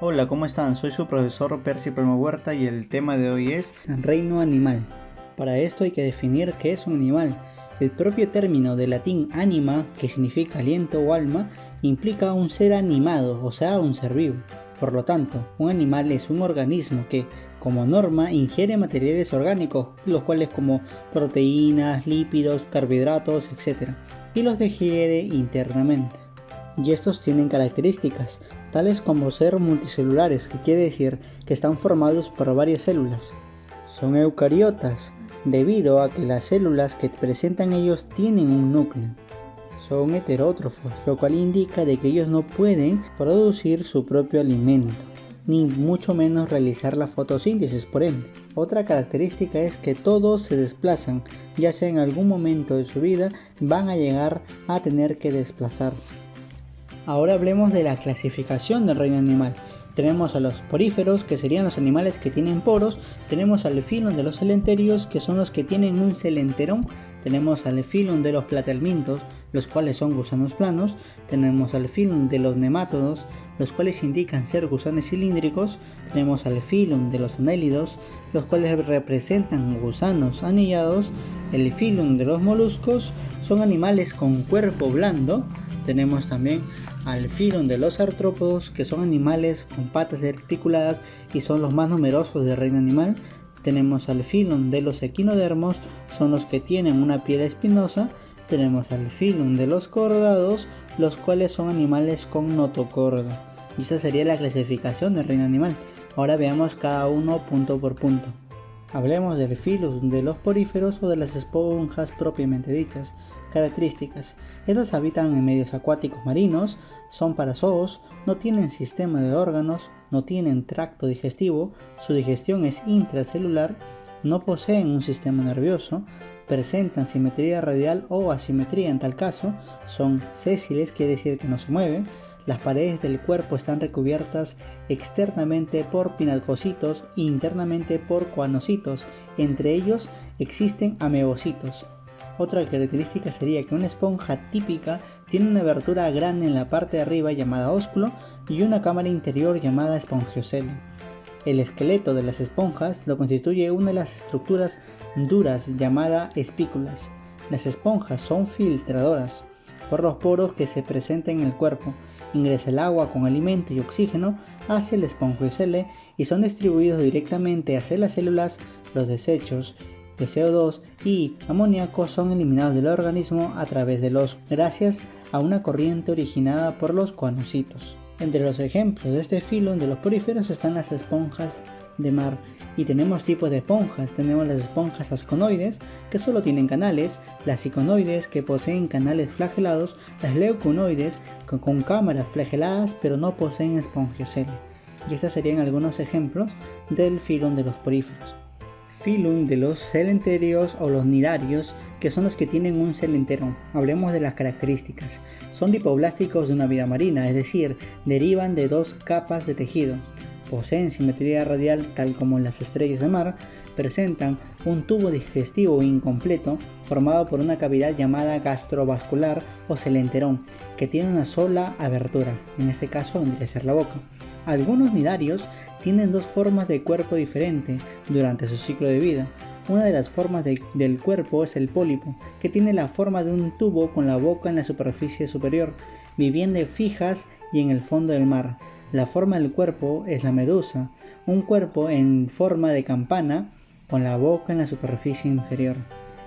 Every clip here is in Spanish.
Hola, ¿cómo están? Soy su profesor Percy Palma Huerta y el tema de hoy es reino animal. Para esto hay que definir qué es un animal. El propio término de latín anima, que significa aliento o alma, implica un ser animado, o sea, un ser vivo. Por lo tanto, un animal es un organismo que, como norma, ingiere materiales orgánicos, los cuales como proteínas, lípidos, carbohidratos, etc., y los digiere internamente. Y estos tienen características, tales como ser multicelulares, que quiere decir que están formados por varias células. Son eucariotas, debido a que las células que presentan ellos tienen un núcleo. Son heterótrofos, lo cual indica de que ellos no pueden producir su propio alimento, ni mucho menos realizar la fotosíntesis por ende. Otra característica es que todos se desplazan, ya sea en algún momento de su vida van a llegar a tener que desplazarse. Ahora hablemos de la clasificación del reino animal. Tenemos a los poríferos, que serían los animales que tienen poros. Tenemos al filum de los celenterios, que son los que tienen un celenterón. Tenemos al filum de los platelmintos, los cuales son gusanos planos. Tenemos al filum de los nemátodos, los cuales indican ser gusanos cilíndricos. Tenemos al filum de los anélidos, los cuales representan gusanos anillados. El filum de los moluscos son animales con cuerpo blando. Tenemos también al filum de los artrópodos, que son animales con patas articuladas y son los más numerosos del reino animal. Tenemos al filum de los equinodermos, son los que tienen una piel espinosa. Tenemos al filum de los cordados, los cuales son animales con notocorda. Y esa sería la clasificación del reino animal. Ahora veamos cada uno punto por punto. Hablemos del filum de los poríferos o de las esponjas propiamente dichas. Características: estos habitan en medios acuáticos marinos, son parazoos, no tienen sistema de órganos, no tienen tracto digestivo, su digestión es intracelular, no poseen un sistema nervioso, presentan simetría radial o asimetría en tal caso, son sésiles, quiere decir que no se mueven. Las paredes del cuerpo están recubiertas externamente por pinacocitos e internamente por coanocitos. Entre ellos existen amebocitos. Otra característica sería que una esponja típica tiene una abertura grande en la parte de arriba llamada ósculo y una cámara interior llamada espongiocele. El esqueleto de las esponjas lo constituye una de las estructuras duras llamada espículas. Las esponjas son filtradoras por los poros que se presentan en el cuerpo. Ingresa el agua con alimento y oxígeno hacia el espongiocele y son distribuidos directamente hacia las células. Los desechos de CO2 y amoníaco son eliminados del organismo a través del ósculo, gracias a una corriente originada por los coanocitos. Entre los ejemplos de este filum de los poríferos están las esponjas de mar. Y tenemos tipos de esponjas. Tenemos las esponjas asconoides, que solo tienen canales, las iconoides, que poseen canales flagelados, las leuconoides, con cámaras flageladas pero no poseen espongiocele. Y estos serían algunos ejemplos del filum de los poríferos. Filum de los celenterios o los nidarios, que son los que tienen un celenterón. Hablemos de las características. Son lipoblásticos de una vida marina, es decir, derivan de dos capas de tejido. Poseen simetría radial tal como las estrellas de mar. Presentan un tubo digestivo incompleto formado por una cavidad llamada gastrovascular o celenterón, que tiene una sola abertura, en este caso vendría a ser la boca. Algunos nidarios tienen dos formas de cuerpo diferente durante su ciclo de vida. Una de las formas del cuerpo es el pólipo, que tiene la forma de un tubo con la boca en la superficie superior, viviendo fijas y en el fondo del mar. La forma del cuerpo es la medusa, un cuerpo en forma de campana con la boca en la superficie inferior.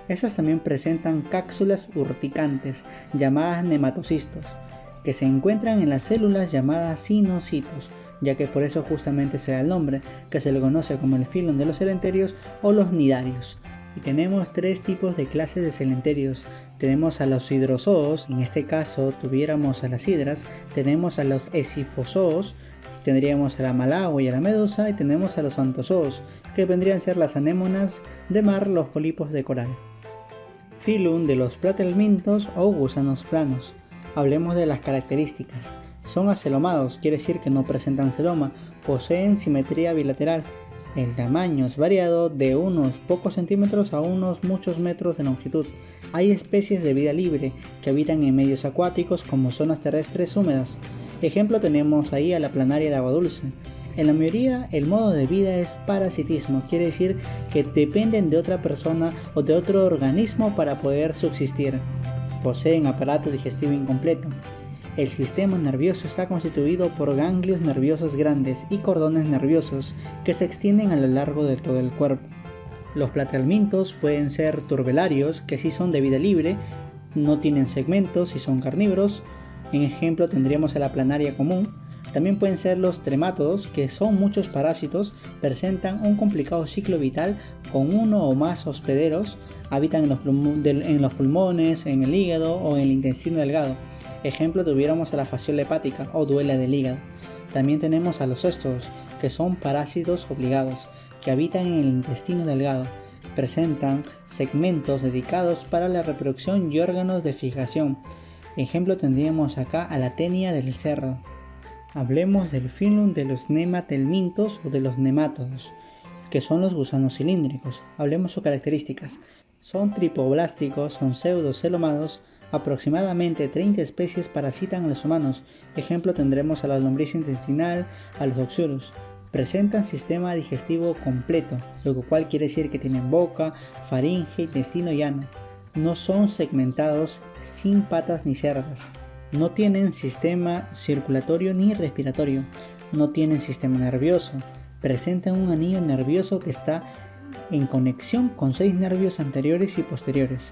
Estas también presentan cápsulas urticantes llamadas nematocistos, que se encuentran en las células llamadas cinocitos, ya que por eso justamente se da el nombre, que se le conoce como el filum de los celenterios o los nidarios. Y tenemos tres tipos de clases de celenterios. Tenemos a los hidrozoos, en este caso tuviéramos a las hidras. Tenemos a los esifozoos, tendríamos a la malagua y a la medusa. Y tenemos a los antozoos, que vendrían a ser las anémonas de mar, los pólipos de coral. Filum de los platelmintos o gusanos planos. Hablemos de las características. Son acelomados, quiere decir que no presentan celoma, poseen simetría bilateral. El tamaño es variado de unos pocos centímetros a unos muchos metros de longitud. Hay especies de vida libre que habitan en medios acuáticos como zonas terrestres húmedas. Ejemplo tenemos ahí a la planaria de agua dulce. En la mayoría el modo de vida es parasitismo, quiere decir que dependen de otra persona o de otro organismo para poder subsistir. Poseen aparato digestivo incompleto. El sistema nervioso está constituido por ganglios nerviosos grandes y cordones nerviosos que se extienden a lo largo de todo el cuerpo. Los platealmintos pueden ser turbelarios, que sí son de vida libre, no tienen segmentos y son carnívoros. En ejemplo tendríamos a la planaria común. También pueden ser los tremátodos, que son muchos parásitos, presentan un complicado ciclo vital con uno o más hospederos, habitan en los pulmones, en el hígado o en el intestino delgado. Ejemplo tuviéramos a la fasciola hepática o duela del hígado. También tenemos a los cestos, que son parásitos obligados, que habitan en el intestino delgado. Presentan segmentos dedicados para la reproducción y órganos de fijación. Ejemplo tendríamos acá a la tenia del cerdo. Hablemos del filum de los nematelmintos o de los nemátodos, que son los gusanos cilíndricos. Hablemos sus características. Son tripoblásticos, son pseudocelomados, aproximadamente 30 especies parasitan a los humanos. Ejemplo tendremos a la lombriz intestinal, a los oxurus. Presentan sistema digestivo completo, lo cual quiere decir que tienen boca, faringe, intestino y ano. No son segmentados, sin patas ni cerdas. No tienen sistema circulatorio ni respiratorio. No tienen sistema nervioso. Presentan un anillo nervioso que está en conexión con 6 nervios anteriores y posteriores.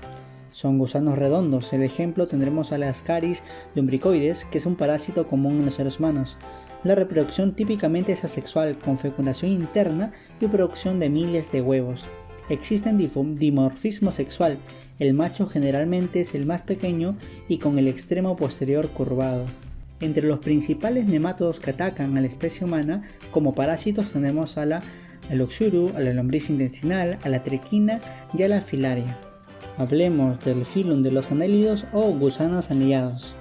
Son gusanos redondos. El ejemplo tendremos a la Ascaris lumbricoides, que es un parásito común en los seres humanos. La reproducción típicamente es asexual, con fecundación interna y producción de miles de huevos. Existen dimorfismo sexual. El macho generalmente es el más pequeño y con el extremo posterior curvado. Entre los principales nemátodos que atacan a la especie humana como parásitos tenemos al oxuru, a la lombriz intestinal, a la triquina y a la filaria. Hablemos del filum de los anélidos o gusanos anillados.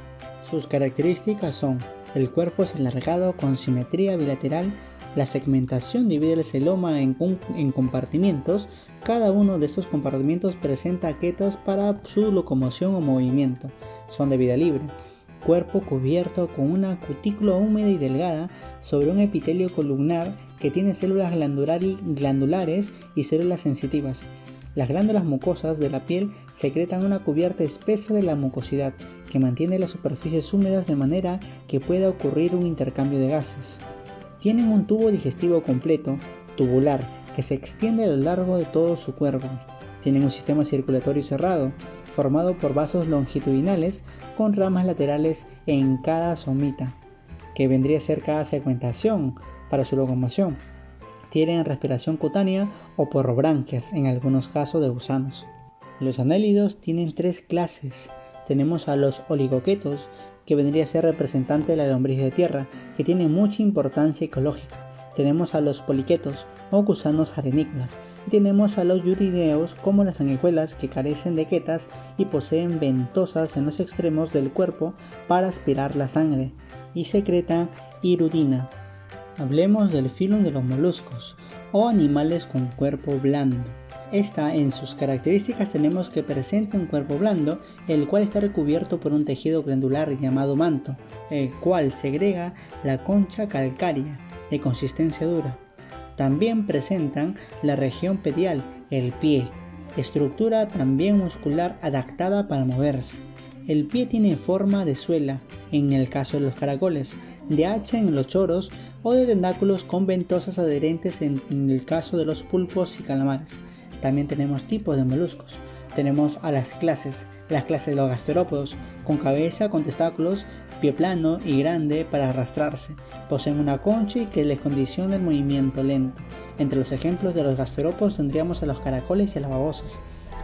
Sus características son: el cuerpo es alargado con simetría bilateral. La segmentación divide el celoma en compartimientos. Cada uno de estos compartimientos presenta aquetos para su locomoción o movimiento. Son de vida libre. Cuerpo cubierto con una cutícula húmeda y delgada sobre un epitelio columnar que tiene células glandulares y células sensitivas. Las glándulas mucosas de la piel secretan una cubierta espesa de la mucosidad que mantiene las superficies húmedas de manera que pueda ocurrir un intercambio de gases. Tienen un tubo digestivo completo, tubular, que se extiende a lo largo de todo su cuerpo. Tienen un sistema circulatorio cerrado, formado por vasos longitudinales con ramas laterales en cada somita, que vendría a ser cada segmentación para su locomoción. Tienen respiración cutánea o por branquias en algunos casos de gusanos. Los anélidos tienen 3 clases. Tenemos a los oligoquetos, que vendría a ser representante de la lombriz de tierra, que tiene mucha importancia ecológica. Tenemos a los poliquetos o gusanos arenícolas, y tenemos a los yurideos como las sanguijuelas, que carecen de quetas y poseen ventosas en los extremos del cuerpo para aspirar la sangre y secretan hirudina. Hablemos del filum de los moluscos o animales con cuerpo blando. Esta, en sus características, tenemos que presenta un cuerpo blando, el cual está recubierto por un tejido glandular llamado manto, el cual segrega la concha calcárea, de consistencia dura. También presentan la región pedial, el pie, estructura también muscular adaptada para moverse. El pie tiene forma de suela, en el caso de los caracoles, de hacha en los choros o de tentáculos con ventosas adherentes en el caso de los pulpos y calamares. También tenemos tipos de moluscos. Tenemos a las clases de los gasterópodos, con cabeza, con testículos, pie plano y grande para arrastrarse. Poseen una concha que les condiciona el movimiento lento. Entre los ejemplos de los gasterópodos tendríamos a los caracoles y a las babosas.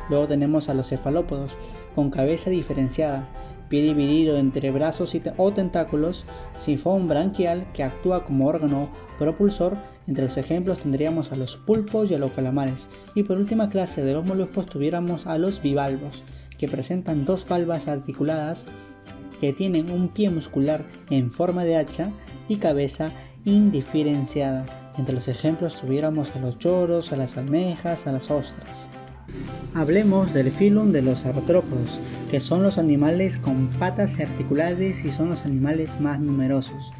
Luego tenemos a los cefalópodos, con cabeza diferenciada, pie dividido entre brazos o tentáculos, sifón branquial que actúa como órgano propulsor. Entre los ejemplos tendríamos a los pulpos y a los calamares. Y por última clase de los moluscos tuviéramos a los bivalvos, que presentan 2 valvas articuladas que tienen un pie muscular en forma de hacha y cabeza indiferenciada. Entre los ejemplos tuviéramos a los choros, a las almejas, a las ostras. Hablemos del filum de los artrópodos, que son los animales con patas articuladas y son los animales más numerosos.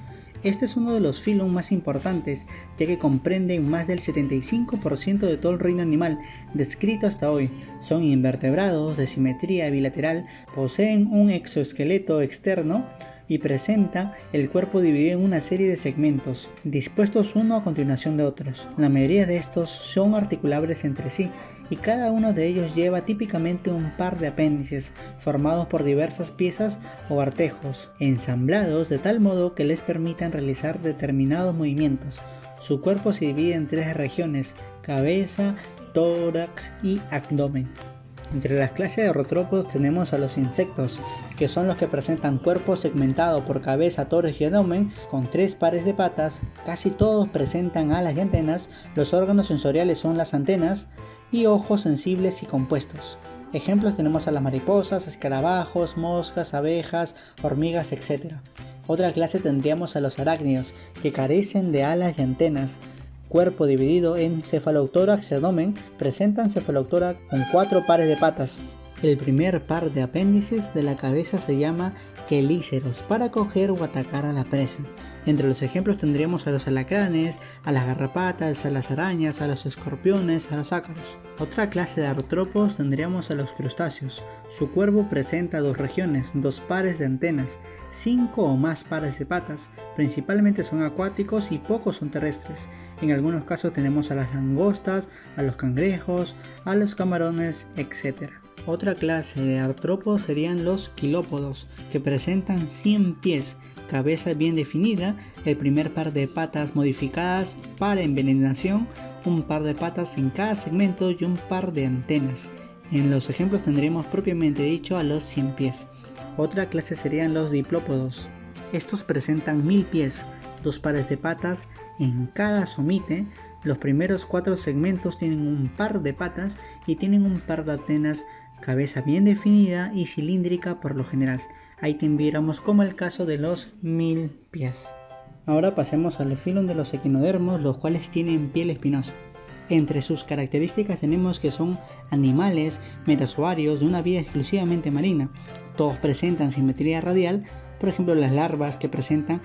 Este es uno de los filum más importantes, ya que comprenden más del 75% de todo el reino animal descrito hasta hoy. Son invertebrados de simetría bilateral, poseen un exoesqueleto externo y presenta el cuerpo dividido en una serie de segmentos, dispuestos uno a continuación de otros. La mayoría de estos son articulables entre sí, y cada uno de ellos lleva típicamente un par de apéndices formados por diversas piezas o artejos, ensamblados de tal modo que les permitan realizar determinados movimientos. Su cuerpo se divide en tres regiones: cabeza, tórax y abdomen. Entre las clases de artrópodos tenemos a los insectos, que son los que presentan cuerpo segmentado por cabeza, tórax y abdomen, con tres pares de patas. Casi todos presentan alas y antenas. Los órganos sensoriales son las antenas y ojos sensibles y compuestos. Ejemplos tenemos a las mariposas, escarabajos, moscas, abejas, hormigas, etc. Otra clase tendríamos a los arácnidos, que carecen de alas y antenas. Cuerpo dividido en cefalotórax y abdomen, presentan cefalotórax con 4 pares de patas. El primer par de apéndices de la cabeza se llama quelíceros, para coger o atacar a la presa. Entre los ejemplos tendríamos a los alacranes, a las garrapatas, a las arañas, a los escorpiones, a los ácaros. Otra clase de artrópodos tendríamos a los crustáceos. Su cuerpo presenta 2 regiones, 2 pares de antenas, 5 o más pares de patas. Principalmente son acuáticos y pocos son terrestres. En algunos casos tenemos a las langostas, a los cangrejos, a los camarones, etc. Otra clase de artrópodos serían los quilópodos, que presentan 100 pies, cabeza bien definida, el primer par de patas modificadas para envenenación, un par de patas en cada segmento y un par de antenas. En los ejemplos tendremos propiamente dicho a los 100 pies. Otra clase serían los diplópodos. Estos presentan 1000 pies, 2 pares de patas en cada somite. Los primeros 4 segmentos tienen un par de patas y tienen un par de antenas, cabeza bien definida y cilíndrica por lo general. Ahí viéramos como el caso de los 1000 pies. Ahora pasemos al filum de los equinodermos, los cuales tienen piel espinosa. Entre sus características tenemos que son animales metazoarios de una vida exclusivamente marina. Todos presentan simetría radial, por ejemplo las larvas, que presentan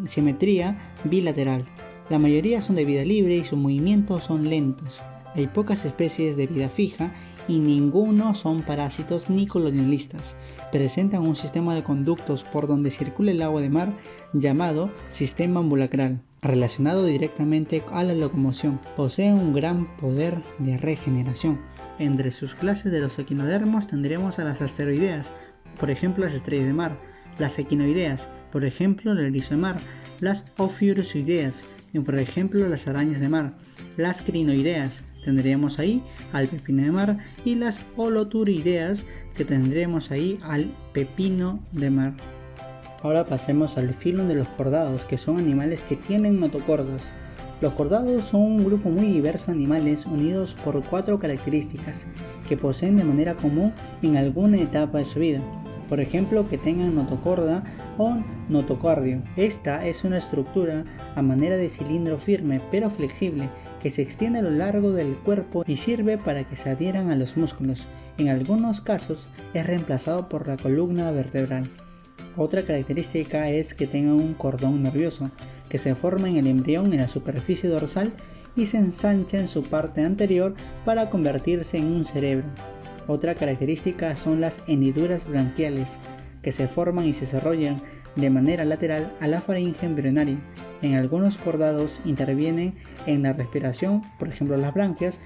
simetría bilateral. La mayoría son de vida libre y sus movimientos son lentos. Hay pocas especies de vida fija y ninguno son parásitos ni colonialistas. Presentan un sistema de conductos por donde circula el agua de mar llamado sistema ambulacral, relacionado directamente a la locomoción. Poseen un gran poder de regeneración. Entre sus clases de los equinodermos tendremos a las asteroideas, por ejemplo las estrellas de mar, las equinoideas, por ejemplo el erizo de mar, las ofiurozoideas, por ejemplo las arañas de mar, las crinoideas, tendríamos ahí al pepino de mar, y las holoturideas, que tendremos ahí al pepino de mar. Ahora pasemos al filum de los cordados, que son animales que tienen notocordas. Los cordados son un grupo muy diverso de animales unidos por 4 características que poseen de manera común en alguna etapa de su vida. Por ejemplo, que tengan notocorda o notocardio. Esta es una estructura a manera de cilindro firme pero flexible que se extiende a lo largo del cuerpo y sirve para que se adhieran a los músculos. En algunos casos es reemplazado por la columna vertebral. Otra característica es que tengan un cordón nervioso que se forma en el embrión en la superficie dorsal y se ensancha en su parte anterior para convertirse en un cerebro. Otra característica son las hendiduras branquiales, que se forman y se desarrollan de manera lateral a la faringe embrionaria. En algunos cordados intervienen en la respiración, por ejemplo las branquias,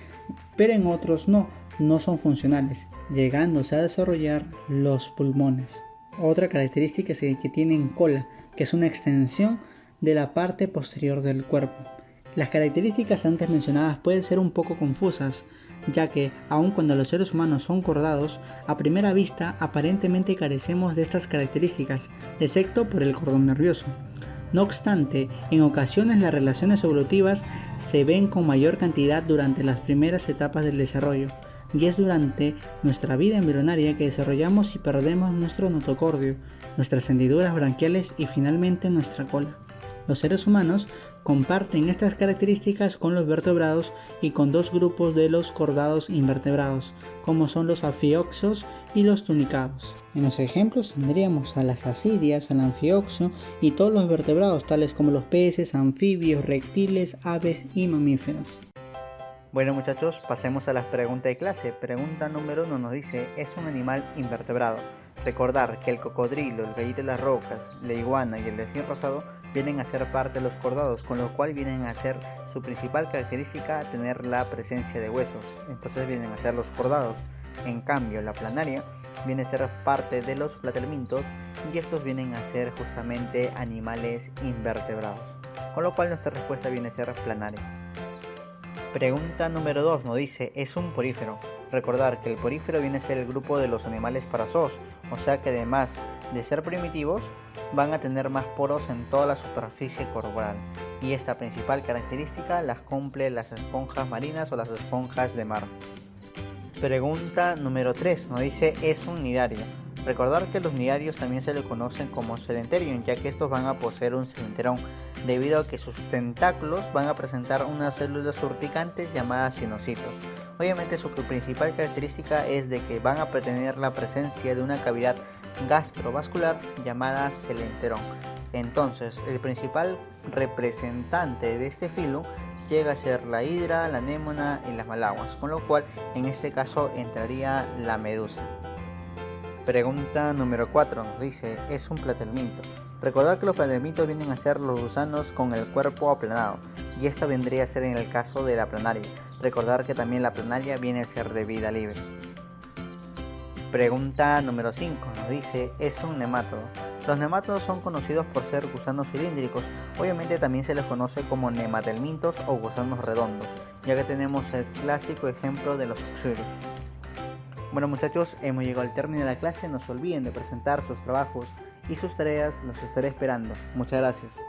pero en otros no son funcionales, llegándose a desarrollar los pulmones. Otra característica es que tienen cola, que es una extensión de la parte posterior del cuerpo. Las características antes mencionadas pueden ser un poco confusas, ya que, aun cuando los seres humanos son cordados, a primera vista aparentemente carecemos de estas características, excepto por el cordón nervioso. No obstante, en ocasiones las relaciones evolutivas se ven con mayor cantidad durante las primeras etapas del desarrollo, y es durante nuestra vida embrionaria que desarrollamos y perdemos nuestro notocordio, nuestras hendiduras branquiales y finalmente nuestra cola. Los seres humanos Comparten estas características con los vertebrados y con dos grupos de los cordados invertebrados, como son los anfioxos y los tunicados. En los ejemplos tendríamos a las ascidias, al anfioxo y todos los vertebrados, tales como los peces, anfibios, reptiles, aves y mamíferos. Bueno muchachos, pasemos a las preguntas de clase. Pregunta número 1 nos dice, ¿es un animal invertebrado? Recordar que el cocodrilo, el gallito de las rocas, la iguana y el delfín rosado vienen a ser parte de los cordados, con lo cual vienen a ser su principal característica tener la presencia de huesos. Entonces vienen a ser los cordados. En cambio, la planaria viene a ser parte de los platelmintos y estos vienen a ser justamente animales invertebrados. Con lo cual nuestra respuesta viene a ser planaria. Pregunta número 2 nos dice, ¿es un porífero? Recordar que el porífero viene a ser el grupo de los animales parazoos, o sea que además de ser primitivos, van a tener más poros en toda la superficie corporal. Y esta principal característica las cumplen las esponjas marinas o las esponjas de mar. Pregunta número 3 nos dice, ¿es un cnidario? Recordar que los cnidarios también se les conocen como celenterium, ya que estos van a poseer un celenterón, debido a que sus tentáculos van a presentar unas células urticantes llamadas cinocitos. Obviamente su principal característica es de que van a tener la presencia de una cavidad gastrovascular llamada celenterón. Entonces, el principal representante de este filo llega a ser la hidra, la anémona y las malaguas, con lo cual en este caso entraría la medusa. Pregunta número 4 nos dice, ¿es un platelminto? Recordar que los platelmintos vienen a ser los gusanos con el cuerpo aplanado, y esta vendría a ser en el caso de la planaria. Recordar que también la planaria viene a ser de vida libre. Pregunta número 5 nos dice, ¿es un nemátodo? Los nemátodos son conocidos por ser gusanos cilíndricos, obviamente también se les conoce como nematelmintos o gusanos redondos, ya que tenemos el clásico ejemplo de los oxurios. Bueno muchachos, hemos llegado al término de la clase, no se olviden de presentar sus trabajos y sus tareas, los estaré esperando. Muchas gracias.